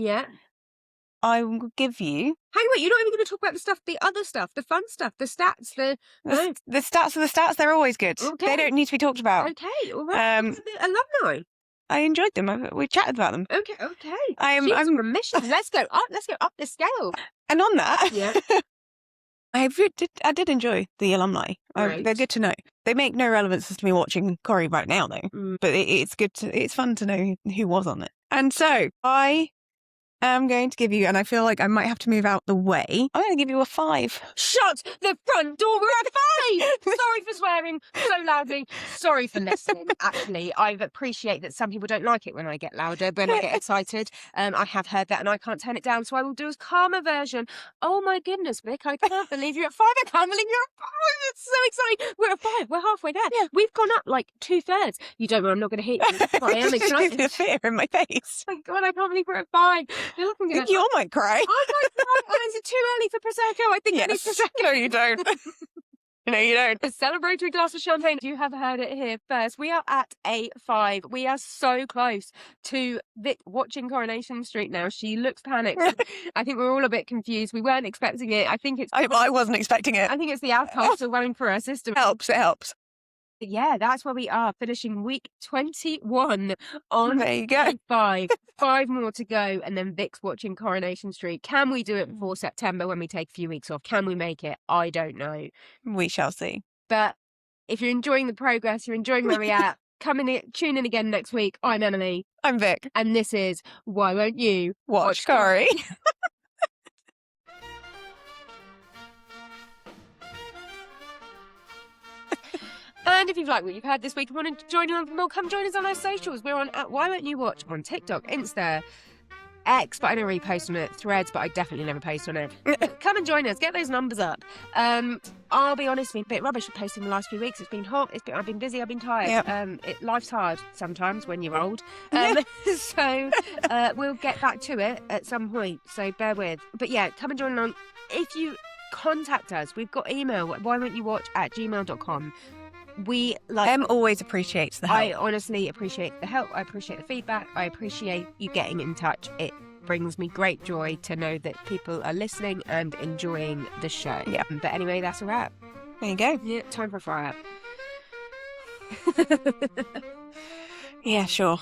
I will give you... Hang on, you're not even going to talk about the other stuff, the fun stuff, the stats, The stats are the stats, they're always good. Okay. They don't need to be talked about. Okay, all right. Alumni. I enjoyed them. We chatted about them. Okay. I'm on a mission. Let's go up the scale. And on that, yeah. I did enjoy the alumni. Right. They're good to know. They make no relevance to me watching Corrie right now, though. But it's fun to know who was on it. And so I am going to give you, and I feel like I might have to move out the way. I'm going to give you a 5. Shut the front door. We're at 5. Sorry for swearing so loudly. Sorry for listening. Actually, I appreciate that some people don't like it when I get louder, when I get excited. I have heard that, and I can't turn it down, so I will do a calmer version. Oh my goodness, Vic! I can't believe you're at 5. I can't believe you're at 5. It's so exciting. We're at 5. We're halfway there. Yeah. We've gone up like 2/3. You don't know I'm not going to hit you. But I am excited. The fear in my face. Oh my God, I can't believe we're at 5. You might cry. I might cry. Oh, is it too early for Prosecco? I think I need Prosecco. No, you don't. No, you don't. A celebratory glass of champagne. You have heard it here first. We are at a 5. We are so close to Vic watching Coronation Street now. She looks panicked. I think we're all a bit confused. We weren't expecting it. I think it's... I wasn't expecting it. I think it's the alcohol still running through our system. It helps. But yeah, that's where we are, finishing week 21 on there you go. 5. 5 more to go, and then Vic's watching Coronation Street. Can we do it before September when we take a few weeks off? Can we make it? I don't know. We shall see. But if you're enjoying the progress, you're enjoying where we're at, tune in again next week. I'm Emily. I'm Vic. And this is Why Won't You Watch Corrie? And if you've liked what you've heard this week and want to join in more, come join us on our socials. We're on at Why Won't You Watch on TikTok, Insta, X, but I don't really post on it, Threads, but I definitely never post on it. Come and join us, get those numbers up. I'll be honest, been a bit rubbish at posting the last few weeks. It's been hot, I've been busy, I've been tired. Yep. Life's hard sometimes when you're old. So we'll get back to it at some point, so bear with. But yeah, come and join along. If you contact us, we've got email at whywon'tyouvwatch@gmail.com. Always appreciates the help. I honestly appreciate the help. I appreciate the feedback. I appreciate you getting in touch. It brings me great joy to know that people are listening and enjoying the show. Yeah. But anyway, that's a wrap. There you go. Yeah, time for a fry up. Yeah, sure.